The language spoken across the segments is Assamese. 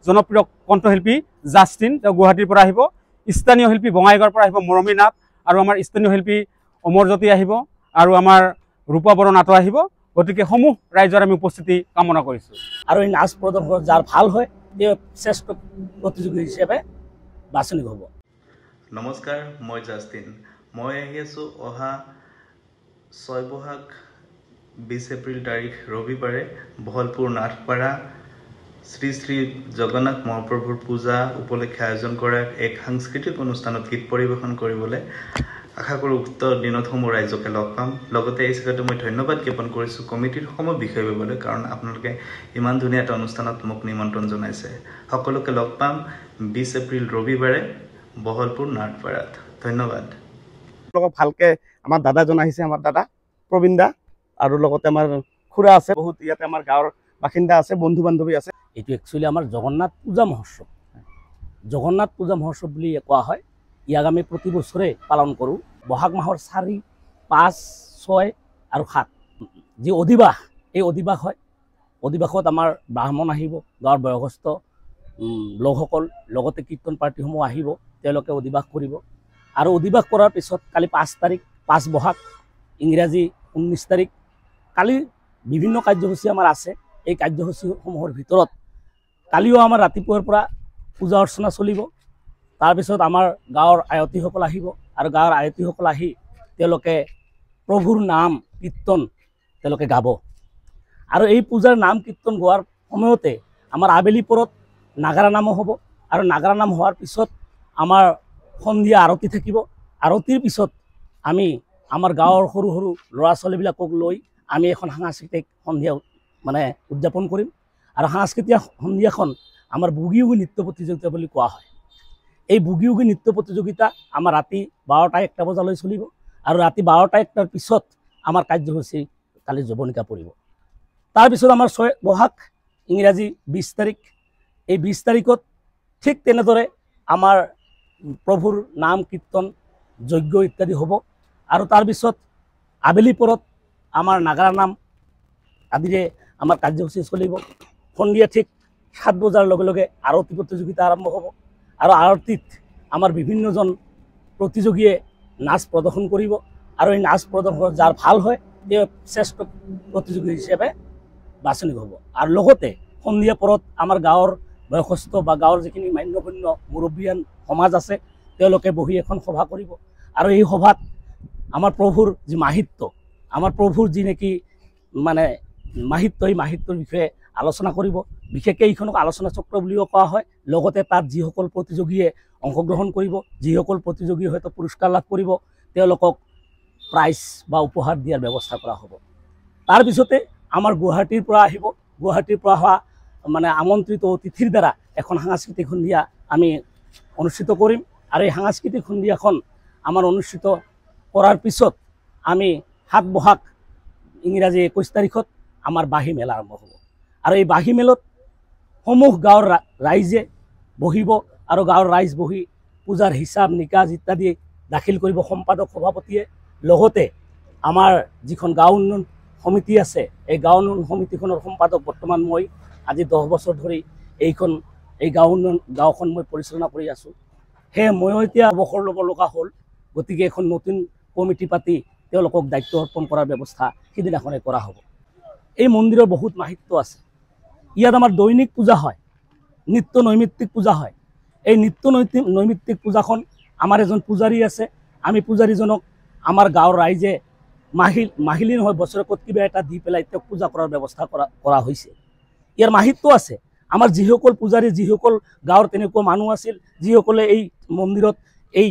জনপ্ৰিয় কণ্ঠশিল্পী জাষ্টিন, তেওঁ গুৱাহাটীৰ পৰা আহিব। স্থানীয় শিল্পী বঙাইগাঁৱৰ পৰা আহিব মৰমী নাথ, আৰু আমাৰ স্থানীয় শিল্পী অমৰজ্যোতি আহিব, আৰু আমাৰ ৰূপা বড়ো নাট আহিব। গতিকে সমূহ ৰাইজৰ আমি উপস্থিতি কামনা কৰিছোঁ। আৰু এই নাচ প্ৰদৰ্শন যাৰ ভাল হয় তেওঁ শ্ৰেষ্ঠ প্ৰতিযোগী হিচাপে বাছনি হ'ব। নমস্কাৰ, মই জাষ্টিন। মই আহি আছোঁ অহা 6 বহাগ 20 এপ্ৰিল তাৰিখ ৰবিবাৰে বহলপুৰ নাথপাৰা শ্ৰী শ্ৰী জগন্নাথ মহাপ্ৰভুৰ পূজা উপলক্ষে আয়োজন কৰা এক সাংস্কৃতিক অনুষ্ঠানত গীত পৰিৱেশন কৰিবলৈ আশা কৰোঁ উক্ত দিনতসমূহ ৰাইজকে লগ পাম। লগতে এই জায়গাটো মই ধন্যবাদ জ্ঞাপন কৰিছোঁ কমিটিৰ সময় বিষয় কৰিবলৈ, কাৰণ আপোনালোকে ইমান ধুনীয়া এটা অনুষ্ঠানত মোক নিমন্ত্ৰণ জনাইছে। সকলোকে লগ পাম 20 এপ্ৰিল ৰবিবাৰে বহলপুৰ নাথপাৰাত। ধন্যবাদ। ভালকে আমাৰ দাদাজন আহিছে, আমাৰ দাদা প্ৰবীণ দা, আৰু লগতে আমাৰ খুৰা আছে, বহুত ইয়াতে আমাৰ গাঁৱৰ বাসিন্দা আছে, বন্ধু বান্ধৱী আছে। এইটো একচুৱেলি আমাৰ জগন্নাথ পূজা মহোৎসৱ। জগন্নাথ পূজা মহোৎসৱ বুলি কোৱা হয়। ইয়াক আমি প্ৰতি বছৰে পালন কৰোঁ। বহাগ মাহৰ 4, 5, 6 আৰু 7 যি অধিবাস, এই অধিবাস হয়। অধিবাসত আমাৰ ব্ৰাহ্মণ আহিব, গাঁৱৰ বয়সস্থ লোকসকল, লগতে কীৰ্তন পাৰ্টিসমূহ আহিব, তেওঁলোকে অধিবাস কৰিব। আৰু অধিবাস কৰাৰ পিছত কালি 5 তাৰিখ, 5 বহাগ, ইংৰাজী 19 তাৰিখ, কালি বিভিন্ন কাৰ্যসূচী আমাৰ আছে। এই কাৰ্যসূচীসমূহৰ ভিতৰত কালিও আমাৰ ৰাতিপুৱাৰ পৰা পূজা অৰ্চনা চলিব। তাৰপিছত আমাৰ গাঁৱৰ আয়তীসকল আহিব, আৰু গাঁৱৰ আয়তীসকল আহি তেওঁলোকে প্ৰভুৰ নাম কীৰ্তন তেওঁলোকে গাব। আৰু এই পূজাৰ নাম কীৰ্তন গোৱাৰ সময়তে আমাৰ আবেলি পৰত নাগাৰা নামো হ'ব, আৰু নাগাৰা নাম হোৱাৰ পিছত আমাৰ সন্ধিয়া আৰতি থাকিব। আৰতিৰ পিছত আমি আমাৰ গাঁৱৰ সৰু সৰু ল'ৰা ছোৱালীবিলাকক লৈ আমি এখন সাংস্কৃতিক সন্ধিয়া উদযাপন কৰিম। আৰু সাংস্কৃতিক সন্ধিয়াখন আমাৰ বুগি উগি নৃত্য প্ৰতিযোগিতা বুলি কোৱা হয়। এই বুগি উগি নৃত্য প্ৰতিযোগিতা আমাৰ ৰাতি 12টা-1টা বজালৈ চলিব, আৰু ৰাতি 12টা-1টাৰ পিছত আমাৰ কাৰ্যসূচী কালি যৱনিকা পৰিব। তাৰপিছত আমাৰ 6 বহাগ ইংৰাজী 20 তাৰিখ, এই 20 তাৰিখত ঠিক তেনেদৰে আমাৰ প্ৰভুৰ নাম কীৰ্তন যজ্ঞ ইত্যাদি হ'ব। আৰু তাৰপিছত আবেলি পৰত আমাৰ নাগাৰা নাম আদিৰে আমাৰ কাৰ্যসূচী চলিব। সন্ধিয়া ঠিক 7 বজাৰ লগে লগে আৰতী প্ৰতিযোগিতা আৰম্ভ হ'ব, আৰু আৰতীত আমাৰ বিভিন্নজন প্ৰতিযোগীয়ে নাচ প্ৰদৰ্শন কৰিব। আৰু এই নাচ প্ৰদৰ্শনত যাৰ ভাল হয় তেওঁ শ্ৰেষ্ঠ প্ৰতিযোগী হিচাপে বাছনি হ'ব। আৰু লগতে সন্ধিয়া পৰত আমাৰ গাঁৱৰ বয়সস্থ বা গাঁৱৰ যিখিনি মান্যগণ্য মুৰব্বীয়ান সমাজ আছে তেওঁলোকে বহি এখন সভা কৰিব। আৰু এই সভাত আমাৰ প্ৰভুৰ যি মাহিত্য, আমাৰ প্ৰভুৰ যি নেকি মাহিত্য, এই মাহিত্যৰ বিষয়ে আলোচনা কৰিব। বিশেষকৈ এইখনক আলোচনা চক্ৰ বুলিও কোৱা হয়। লগতে তাত যিসকল প্ৰতিযোগীয়ে অংশগ্ৰহণ কৰিব, যিসকল প্ৰতিযোগীয়ে হয়তো পুৰস্কাৰ লাভ কৰিব, তেওঁলোকক প্ৰাইজ বা উপহাৰ দিয়াৰ ব্যৱস্থা কৰা হ'ব। তাৰপিছতে আমাৰ গুৱাহাটীৰ পৰা আহিব, গুৱাহাটীৰ পৰা অহা আমন্ত্ৰিত অতিথিৰ দ্বাৰা এখন সাংস্কৃতিক সন্ধিয়া আমি অনুষ্ঠিত কৰিম। আৰু এই সাংস্কৃতিক সন্ধিয়াখন আমাৰ অনুষ্ঠিত কৰাৰ পিছত আমি 7 বহাগ ইংৰাজী 21 তাৰিখত আমাৰ বাঁহী মেলা আৰম্ভ হ'ব। আৰু এই বাঁহী মেলত সমূহ গাঁৱৰ ৰাইজে বহিব, আৰু গাঁৱৰ ৰাইজ বহি পূজাৰ হিচাপ নিকাজ ইত্যাদি দাখিল কৰিব সম্পাদক সভাপতিয়ে। লগতে আমাৰ যিখন গাঁও উন্নয়ন সমিতি আছে, এই গাঁও উন্নয়ন সমিতিখনৰ সম্পাদক বৰ্তমান মই। আজি 10 বছৰ ধৰি এই গাঁওখন মই পৰিচালনা কৰি আছোঁ। সেয়ে ময়ো এতিয়া অৱসৰ ল'ব লগা হ'ল। গতিকে এখন নতুন কমিটি পাতি তেওঁলোকক দায়িত্ব অৰ্পণ কৰাৰ ব্যৱস্থা সিদিনাখনে কৰা হ'ব। এই মন্দিৰৰ বহুত মাহিত্য আছে। ইয়াত আমাৰ দৈনিক পূজা হয়, নিত্য নৈমিত্তিক পূজা হয়। এই নিত্য নৈমিত্তিক পূজাখন আমাৰ এজন পূজাৰী আছে। আমি পূজাৰীজনক আমাৰ গাঁৱৰ ৰাইজে মাহিলী নহয়, বছৰেকত কিবা এটা দি পেলাই তেওঁক পূজা কৰাৰ ব্যৱস্থা কৰা হৈছে। ইয়াৰ মাহিত্য আছে। আমাৰ যিসকল পূজাৰী, যিসকল গাঁৱৰ তেনেকুৱা মানুহ আছিল, যিসকলে এই মন্দিৰত এই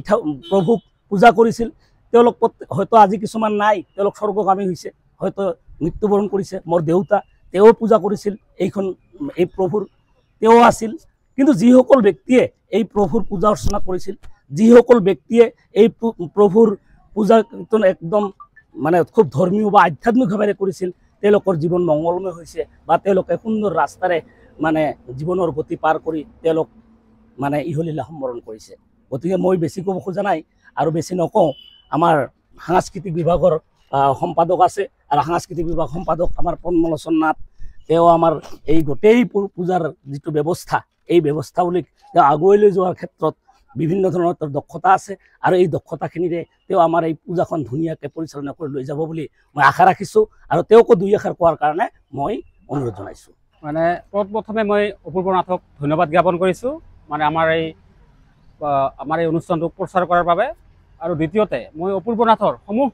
প্ৰভুক পূজা কৰিছিল, তেওঁলোক হয়তো আজি কিছুমান নাই, তেওঁলোক স্বৰ্গগামী হৈছে, হয়তো মৃত্যুবৰণ কৰিছে। মোৰ দেউতা, তেওঁ পূজা কৰিছিল এই প্ৰভুৰ, তেওঁ আছিল। কিন্তু যিসকল ব্যক্তিয়ে এই প্ৰভুৰ পূজা অৰ্চনা কৰিছিল, যিসকল ব্যক্তিয়ে এই প্ৰভুৰ পূজা কীৰ্তন একদম খুব ধৰ্মীয় বা আধ্যাত্মিকভাৱে কৰিছিল, তেওঁলোকৰ জীৱন মংগলময় হৈছে, বা তেওঁলোকে সুন্দৰ ৰাস্তাৰে জীৱনৰ গতি পাৰ কৰি তেওঁলোক ইহলীলা সম্বৰণ কৰিছে। গতিকে মই বেছি ক'ব খোজা নাই, আৰু বেছি নকওঁ। আমাৰ সাংস্কৃতিক বিভাগৰ সম্পাদক আছে, আৰু সাংস্কৃতিক বিভাগ সম্পাদক আমাৰ পদ্মলোচন নাথ, তেওঁ আমাৰ এই গোটেই পূজাৰ যিটো ব্যৱস্থা, এই ব্যৱস্থাৱলীক তেওঁ আগুৱাই লৈ যোৱাৰ ক্ষেত্ৰত বিভিন্ন ধৰণৰ তেওঁৰ দক্ষতা আছে আৰু এই দক্ষতাখিনিৰে তেওঁ আমাৰ এই পূজাখন ধুনীয়াকৈ পৰিচালনা কৰি লৈ যাব বুলি মই আশা ৰাখিছোঁ আৰু তেওঁকো দুই এষাৰ কোৱাৰ কাৰণে মই অনুৰোধ জনাইছোঁ। মানে প্ৰথমে মই অপূৰ্ব নাথক ধন্যবাদ জ্ঞাপন কৰিছোঁ মানে আমাৰ এই অনুষ্ঠানটোক প্ৰচাৰ কৰাৰ বাবে। আৰু দ্বিতীয়তে মই অপূৰ্ব নাথৰ সমূহ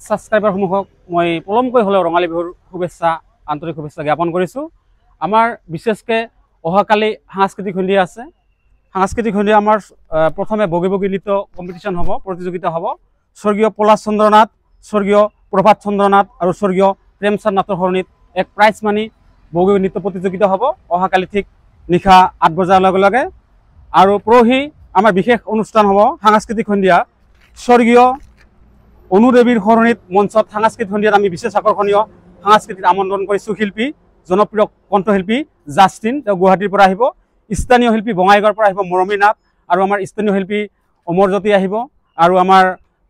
ছাবস্ক্ৰাইবাৰসমূহক মই পলমকৈ হ'লেও ৰঙালী বিহুৰ আন্তৰিক শুভেচ্ছা জ্ঞাপন কৰিছোঁ। আমাৰ বিশেষকৈ অহাকালি সাংস্কৃতিক সন্ধিয়া আছে। সাংস্কৃতিক সন্ধিয়া আমাৰ প্ৰথমে বগী বগী নৃত্য কম্পিটিশ্যন হ'ব, প্ৰতিযোগিতা হ'ব। স্বৰ্গীয় পলাশ চন্দ্ৰ নাথ, স্বৰ্গীয় প্ৰভাত চন্দ্ৰ নাথ আৰু স্বৰ্গীয় প্ৰেমচাঁদ নাথৰ সৰণীত এক প্ৰাইজ মানি বগী বগী নৃত্য প্ৰতিযোগিতা হ'ব অহাকালি ঠিক নিশা 8 বজাৰ লগে লগে। আৰু পৰহি আমাৰ বিশেষ অনুষ্ঠান হ'ব সাংস্কৃতিক সন্ধিয়া। স্বৰ্গীয় অনুদেৱীৰ সৰণীত মঞ্চত সাংস্কৃতিক সন্ধিয়াত আমি বিশেষ আকৰ্ষণীয় সাংস্কৃতিক আমন্ত্ৰণ কৰিছোঁ শিল্পী, জনপ্ৰিয় কণ্ঠশিল্পী জাষ্টিন, তেওঁ গুৱাহাটীৰ পৰা আহিব। স্থানীয় শিল্পী বঙাইগাঁৱৰ পৰা আহিব মৰমী নাথ, আৰু আমাৰ স্থানীয় শিল্পী অমৰজ্যোতি আহিব, আৰু আমাৰ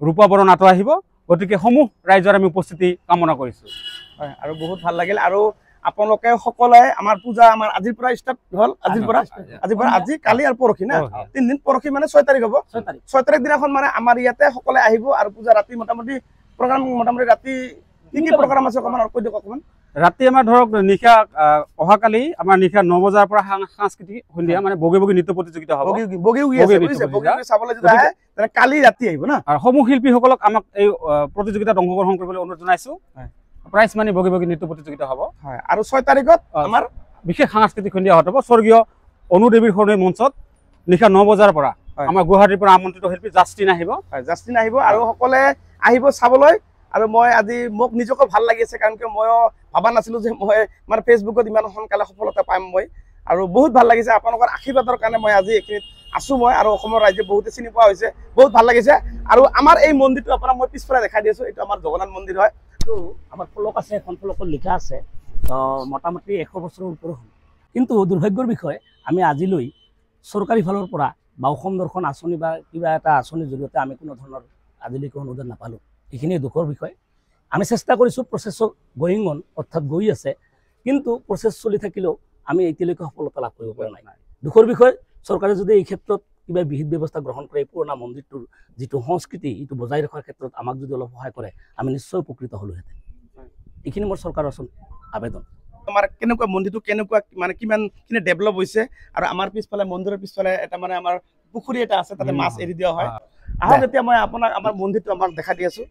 ৰূপা বড়ো নাট আহিব। গতিকে সমূহ ৰাইজৰ আমি উপস্থিতি কামনা কৰিছোঁ। হয়, আৰু বহুত ভাল লাগিল। আৰু আপোনালোকে সকলোৱে আমাৰ পূজা আমাৰ আজিৰ পৰা ষ্টাৰ্ট হ'ল, আজি কালি আৰু পৰহি না 3 দিন। পৰহি মানে 6 তাৰিখ হ'ব। 6 তাৰিখ দিনাখন মানে আমাৰ ইয়াতে সকলোৱে আহিব আৰু পূজা ৰাতি মোটামুটি প্ৰগ্ৰাম ৰাতি কি প্ৰগ্ৰাম আছে অকণমান কৈ দিয়ক অকণমান। ৰাতি আমাৰ ধৰক নিশা অহাকালি আমাৰ নিশা 9 বজাৰ পৰা সাংস্কৃতিক সন্ধিয়া মানে বগী বগী নৃত্য প্ৰতিযোগিতা হ'ব। চাবলৈ যদি আহে তেনে কালি ৰাতি আহিব না। আৰু সমূহ শিল্পীসকলক আমাক এই প্ৰতিযোগিতাত অংশগ্ৰহণ কৰিবলৈ অনুৰোধ জনাইছোঁ। প্ৰাইজ মানি বগী বগী নৃত্য প্ৰতিযোগিতা হ'ব। আৰু 6 তাৰিখত আমাৰ বিশেষ সাংস্কৃতিক সন্ধিয়া হ'ব স্বৰ্গীয় অনুদেৱীৰ সৰণীৰ মঞ্চত নিশা 9 বজাৰ পৰা আমাৰ গুৱাহাটীৰ পৰা আমন্ত্ৰিত শিল্পী জাষ্টিন আহিব। আৰু সকলোৱে আহিব চাবলৈ। আৰু মই আজি মোক নিজকে ভাল লাগিছে, কাৰণ কি ময়ো ভবা নাছিলোঁ যে মই মানে ফেচবুকত ইমান সোনকালে সফলতা পাম মই। আৰু বহুত ভাল লাগিছে আপোনালোকৰ আশীৰ্বাদৰ কাৰণে মই আজি এইখিনিত আছোঁ মই, আৰু অসমৰ ৰাইজে বহুতে চিনি পোৱা হৈছে, বহুত ভাল লাগিছে। আৰু আমাৰ এই মন্দিৰটো আপোনাক মই পিছফালে দেখাই দি আছোঁ, এইটো আমাৰ জগন্নাথ মন্দিৰ হয়। আমাৰ ফলক আছে, এখন ফলকত লিখা আছে মোটামুটি 100 বছৰৰ ওপৰ হ'ল। কিন্তু দুৰ্ভাগ্যৰ বিষয় আমি আজিলৈ চৰকাৰী ফালৰ পৰা বা অসম দৰ্শন আঁচনি বা কিবা এটা আঁচনিৰ জৰিয়তে আমি কোনো ধৰণৰ আজিলৈকে অনুদান নাপালোঁ। এইখিনিয়ে দুখৰ বিষয়। আমি চেষ্টা কৰিছোঁ, প্ৰচেছৰ গোয়িং অন, অৰ্থাৎ গৈ আছে, কিন্তু প্ৰচেছ চলি থাকিলেও আমি এতিয়ালৈকে সফলতা লাভ কৰিব পৰা নাই। দুখৰ বিষয়। চৰকাৰে যদি এই ক্ষেত্ৰত কিবা বিহিত ব্যৱস্থা গ্ৰহণ কৰে, এই পুৰণা মন্দিৰটোৰ যিটো সংস্কৃতি এইটো বজাই ৰখাৰ ক্ষেত্ৰত আমাক যদি অলপ সহায় কৰে আমি নিশ্চয় উপকৃত হ'লোহেঁতেন। এইখিনি মোৰ চৰকাৰৰ আবেদন। আমাৰ কেনেকুৱা মন্দিৰটো কেনেকুৱা মানে কিমানখিনি ডেভেলপ হৈছে, আৰু আমাৰ পিছফালে মন্দিৰৰ পিছফালে এটা মানে আমাৰ পুখুৰী এটা আছে, তাতে মাছ এৰি দিয়া হয়। আহক এতিয়া মই আপোনাক আমাৰ মন্দিৰটো আমাক দেখাই দি আছোঁ,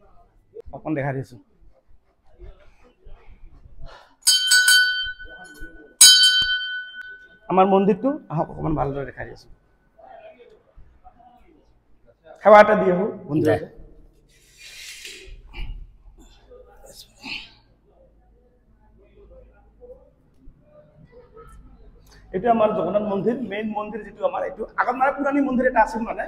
অকণ দেখাই দিছোঁ। আমাৰ মন্দিৰটো আহক অকণমান ভালদৰে দেখাই দি আছোঁ। সেৱা এটা দি আহোঁ মন্দিৰতে। এইটো আমাৰ জগন্নাথ মন্দিৰ, মেইন মন্দিৰ যিটো আমাৰ এইটো আগত মানে পুৰণি মন্দিৰ এটা আছিল, মানে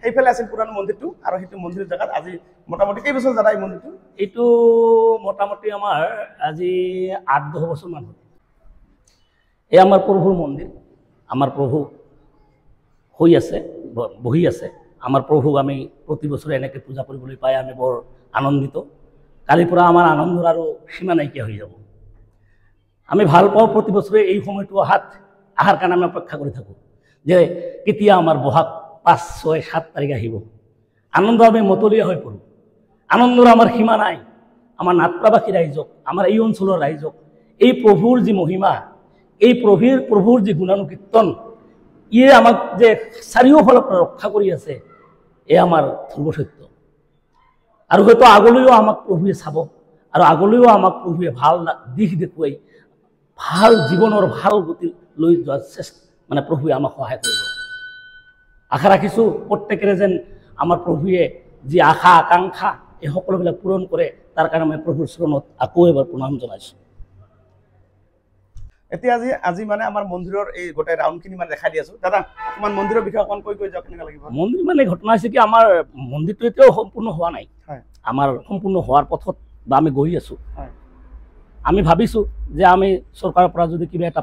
সেইফালে আছিল পুৰণি মন্দিৰটো। আৰু সেইটো মন্দিৰ জেগাত আজি মোটামুটি কেইবছৰ দাদা এই মন্দিৰটো? এইটো মোটামুটি আমাৰ আজি 8-10 বছৰমান হ'ল। এই আমাৰ প্ৰভুৰ মন্দিৰ, আমাৰ প্ৰভু হৈ আছে, বহি আছে। আমাৰ প্ৰভুক আমি প্ৰতি বছৰে এনেকৈ পূজা কৰিবলৈ পাই আমি বৰ আনন্দিত। কালিৰ পৰা আমাৰ আনন্দৰ আৰু সীমা নাইকিয়া হৈ যাব। আমি ভাল পাওঁ প্ৰতি বছৰে এই সময়টো অহাৰ কাৰণে আমি অপেক্ষা কৰি থাকোঁ যে কেতিয়া আমাৰ বহাগ 5, 6, 7 তাৰিখ আহিব। আনন্দ আমি মতলীয়া হৈ পৰোঁ। আনন্দৰ আমাৰ সীমা নাই। আমাৰ নাট্ৰাবাসী ৰাইজক, আমাৰ এই অঞ্চলৰ ৰাইজক এই প্ৰভুৰ যি মহিমা, এই প্ৰভুৰ যি গুণানুকীৰ্তন, ইয়ে আমাক যে চাৰিওফালৰ পৰা ৰক্ষা কৰি আছে, এ আমাৰ ধ্ৰুৱ সত্য। আৰু হয়তো আগলৈও আমাক প্ৰভুৱে চাব, আৰু আগলৈও আমাক প্ৰভুৱে ভাল দিশ দেখুৱাই ভাল জীৱনৰ ভাল গতি লৈ যোৱাৰ মানে প্ৰভুৱে আমাক সহায় কৰিব। আশা ৰাখিছোঁ প্ৰত্যেকেৰে যেন আমাৰ প্ৰভুৱে যি আশা আকাংক্ষা এই সকলোবিলাক পূৰণ কৰে, তাৰ কাৰণে মই প্ৰভুৰ চৰণত আকৌ এবাৰ প্ৰণাম জনাইছোঁ। এতিয়া আজি মানে আমাৰ মন্দিৰৰ এই গোটেই ৰাউণ্ডখিনি মানে দেখাই দি আছোঁ। দাদা অকণমান মন্দিৰৰ বিষয়ে অকণ কৈ যাওক, কেনেকুৱা লাগিব? মন্দিৰ মানে ঘটনা হৈছে কি, আমাৰ মন্দিৰটো এতিয়াও সম্পূৰ্ণ হোৱা নাই। আমাৰ সম্পূৰ্ণ হোৱাৰ পথত বা আমি গৈ আছোঁ। আমি ভাবিছোঁ যে আমি চৰকাৰৰ পৰা যদি কিবা এটা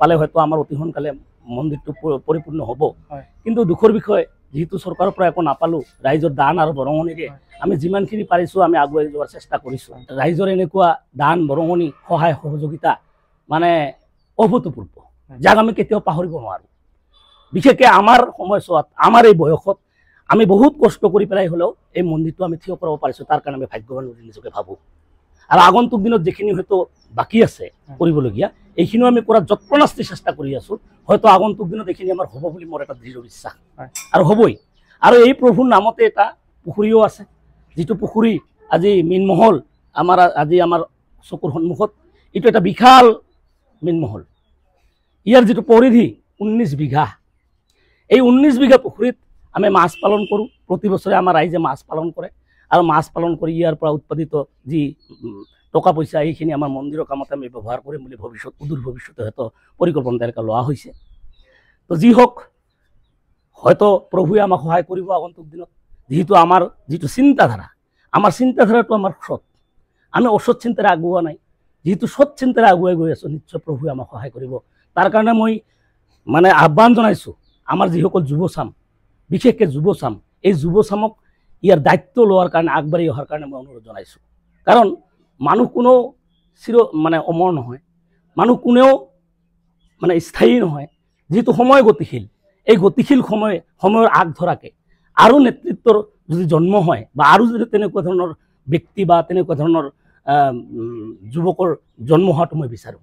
পালে হয়তো আমাৰ অতি সোনকালে মন্দিৰটো পৰিপূৰ্ণ হ'ব। কিন্তু দুখৰ বিষয়, যিহেতু চৰকাৰৰ পৰা একো নাপালোঁ, ৰাইজৰ দান আৰু বৰঙণিৰে আমি যিমানখিনি পাৰিছোঁ আমি আগুৱাই যোৱাৰ চেষ্টা কৰিছোঁ। ৰাইজৰ এনেকুৱা দান বৰঙণি সহায় সহযোগিতা মানে অভূতপূৰ্ব, যাক আমি কেতিয়াও পাহৰিব নোৱাৰোঁ। বিশেষকৈ আমাৰ সময়ছোৱাত আমাৰ এই বয়সত আমি বহুত কষ্ট কৰি পেলাই হ'লেও এই মন্দিৰটো আমি থিয় কৰাব পাৰিছোঁ, তাৰ কাৰণে আমি ভাগ্যৱান বুলি নিজকে ভাবোঁ। আৰু আগন্তুক দিনত যিখিনি হয়তো বাকী আছে কৰিবলগীয়া, এইখিনিও আমি কৰাৰ যৎপৰোনাস্তি চেষ্টা কৰি আছোঁ। হয়তো আগন্তুক দিনত এইখিনি আমাৰ হ'ব বুলি মোৰ এটা দৃঢ় বিশ্বাস, আৰু হ'বই। আৰু এই প্ৰভুৰ নামতে এটা পুখুৰীও আছে, যিটো পুখুৰী আজি মীনমহল আজি আমাৰ চকুৰ সন্মুখত। এইটো এটা বিশাল মীনমহল, ইয়াৰ যিটো পৰিধি 19 বিঘা। এই 19 বিঘা পুখুৰীত আমি মাছ পালন কৰোঁ। প্ৰতি বছৰে আমাৰ ৰাইজে মাছ পালন কৰে, আৰু মাছ পালন কৰি ইয়াৰ পৰা উৎপাদিত যি টকা পইচা, এইখিনি আমাৰ মন্দিৰৰ কামতে আমি ব্যৱহাৰ কৰিম বুলি অদূৰ ভৱিষ্যতে হয়তো পৰিকল্পনা তেনেকৈ লোৱা হৈছে। তো যি হওক, হয়তো প্ৰভুৱে আমাক সহায় কৰিব আগন্তুক দিনত। যিহেতু আমাৰ যিটো চিন্তাধাৰা, আমাৰ চিন্তাধাৰাটো আমাৰ সৎ, আমি অসৎ চিন্তাৰে আগুৱা নাই। যেহেতু সৎ চিন্তাৰে আগুৱাই গৈ আছোঁ, নিশ্চয় প্ৰভুৱে আমাক সহায় কৰিব। তাৰ কাৰণে মই মানে আহ্বান জনাইছোঁ আমাৰ যিসকল যুৱচাম, বিশেষকৈ যুৱচাম, এই যুৱচামক ইয়াৰ দায়িত্ব লোৱাৰ কাৰণে, আগবাঢ়ি অহাৰ কাৰণে মই অনুৰোধ জনাইছোঁ। কাৰণ মানুহ কোনেও অমৰ নহয়, মানুহ কোনেও স্থায়ী নহয়। যিহেতু সময় গতিশীল, এই গতিশীল সময়ৰ আগ ধৰাকৈ আৰু নেতৃত্বৰ যদি জন্ম হয়, বা আৰু যদি তেনেকুৱা ধৰণৰ ব্যক্তি বা তেনেকুৱা ধৰণৰ যুৱকৰ জন্ম হোৱাটো মই বিচাৰোঁ।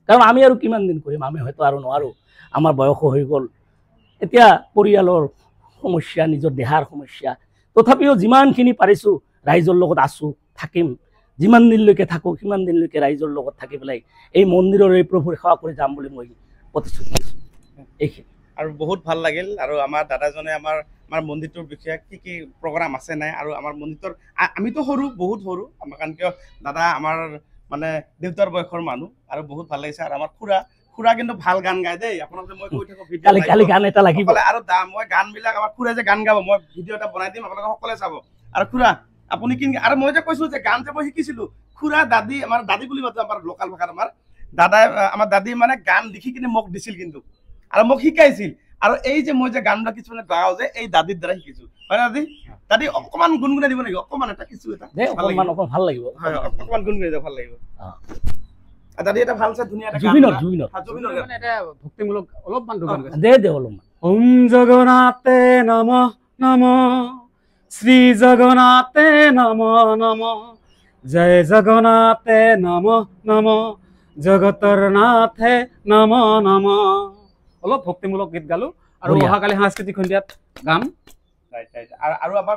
কাৰণ আমি আৰু কিমান দিন কৰিম, আমি হয়তো আৰু নোৱাৰোঁ, আমাৰ বয়সো হৈ গ'ল। এতিয়া পৰিয়ালৰ সমস্যা, নিজৰ দেহাৰ সমস্যা, তথাপিও যিমানখিনি পাৰিছোঁ ৰাইজৰ লগত আছোঁ, থাকিম। যিমান দিনলৈকে থাকোঁ সিমান দিনলৈকে ৰাইজৰ লগত থাকি পেলাই এই মন্দিৰৰ এই প্ৰভুৰ সেৱা কৰি যাম বুলি মই প্ৰতিশ্ৰুতি দিছোঁ। এইখিনি আৰু বহুত ভাল লাগিল। আৰু আমাৰ দাদাজনে আমাৰ মন্দিৰটোৰ বিষয়ে কি প্ৰগ্ৰাম আছে নাই, আৰু আমাৰ মন্দিৰটোৰ আমিতো সৰু, বহুত সৰু, কাৰণ কিয় দাদা আমাৰ দেউতাৰ বয়সৰ মানুহ, আৰু বহুত ভাল লাগিছে। আৰু আমাৰ খুৰা কিন্তু ভাল গান গায় দেই, আপোনালোকে মই কৈ থাকোঁ কালি গান এটা লাগিব। আৰু মই গানবিলাক আমাৰ খুৰাই যে গান গাব, মই ভিডিঅ' এটা বনাই দিম, আপোনালোকে সকলোৱে চাব। আৰু খুৰা আপুনি কি, আৰু মই যে কৈছোঁ যে গান যে মই শিকিছিলোঁ, খুৰা দাদী, আমাৰ দাদী বুলি মাতো আমাৰ লোকেল ভাষাত, আমাৰ দাদী গান লিখি কিনে মোক দিছিল কিন্তু, আৰু মোক শিকাইছিল। আৰু এই যে মই যে গানবিলাক কিছুমানে গাওঁ যে, এই দাদীৰ দ্বাৰা শিকিছোঁ, হয় না দাদী? দাদী অকণমান গুণগুণাই দিব নেকি? অকণমান এটা কিছু এটা ভাল লাগিব, অকণমান গুণগুণাই দিব, ভাল লাগিব। দাদী এটা ভাল চাই ধুনীয়া এটা জুবিনৰ এটা ভক্তিমূলক অলপমান দে অলপমান। ওম জগন্নাথে নমঃ নমঃ, শ্ৰী জগন্নাথে নমঃ নমঃ, জয় জগন্নাথে নমঃ নমঃ, জগতৰ নাথে নমঃ নমঃ। অলপ ভক্তিমূলক গীত গালো, আৰু অহাকালি সাংস্কৃতিক সন্ধিয়াত গাম। আৰু আমাৰ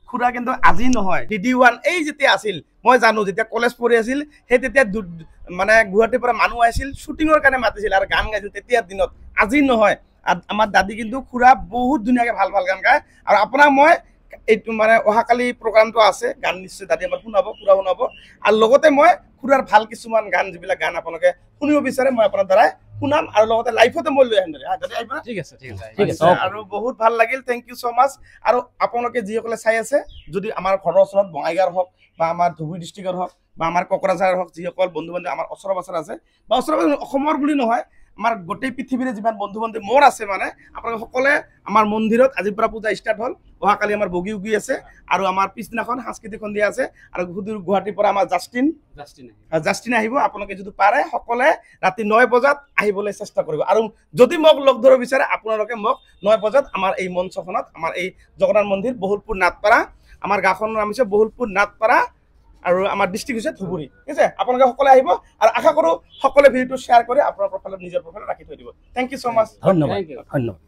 খুৰা কিন্তু আজি নহয়, DD1 এই যেতিয়া আছিল, মই জানো যেতিয়া কলেজ পঢ়ি আছিল, সেই তেতিয়া গুৱাহাটীৰ পৰা মানুহ আহিছিল, শ্বুটিঙৰ কাৰণে মাতিছিল আৰু গান গাইছিল তেতিয়াৰ দিনত। আজি নহয়, আমাৰ দাদী কিন্তু খুৰা বহুত ধুনীয়াকৈ ভাল গান গায়। আৰু আপোনাক মই এইটো অহাকালি প্ৰগ্ৰামটো আছে, গান নিশ্চয় দাদী আমাৰ শুনাব, খুৰা শুনাব। আৰু লগতে মই খুৰাৰ ভাল কিছুমান গান, যিবিলাক গান আপোনালোকে শুনিব বিচাৰে, মই আপোনাৰ দ্বাৰাই শুনাম, আৰু লগতে লাইফতে মই লৈ আহিম। ঠিক আছে। আৰু বহুত ভাল লাগিল, থেংক ইউ ছ' মাছ। আৰু আপোনালোকে যিসকলে চাই আছে, যদি আমাৰ ঘৰৰ ওচৰত বঙাইগাঁৱৰ হওক, বা আমাৰ ধুবুৰী ডিষ্ট্ৰিক্টৰ হওক, বা আমাৰ কোকৰাঝাৰৰ হওক, যিসকল বন্ধু বান্ধৱ আমাৰ ওচৰে পাজৰে আছে, বা ওচৰে পাজৰে অসমৰ বুলি নহয়, আমাৰ গোটেই পৃথিৱীৰে যিমান বন্ধু বান্ধৱ মোৰ আছে, আপোনালোকে সকলোৱে আমাৰ মন্দিৰত আজিৰ পৰা পূজা ষ্টাৰ্ট হ'ল। অহাকালি আমাৰ বগী উগী আছে, আৰু আমাৰ পিছদিনাখন সাংস্কৃতিক সন্ধিয়া আছে। আৰু গুৱাহাটীৰ পৰা আমাৰ জাষ্টিন আহিব। আপোনালোকে যদি পাৰে সকলোৱে ৰাতি 9 বজাত আহিবলৈ চেষ্টা কৰিব। আৰু যদি মোক লগ ধৰিব বিচাৰে, আপোনালোকে মোক 9 বজাত আমাৰ এই মঞ্চখনত, আমাৰ এই জগন্নাথ মন্দিৰ, বহুলপুৰ নাটপাৰা, আমাৰ গাঁওখনৰ নাম হৈছে বহুলপুৰ নাটপাৰা, আৰু আমাৰ ডিষ্ট্ৰিক্ট হৈছে ধুবুৰী। ঠিক আছে, আপোনালোকে সকলোৱে আহিব, আৰু আশা কৰোঁ সকলোৱে ভিডিঅ'টো শ্বেয়াৰ কৰি আপোনাৰ প্ৰফাইলত, নিজৰ প্ৰফাইলত ৰাখি থৈ দিব। থেংক ইউ ছ' মাছ। ধন্যবাদ।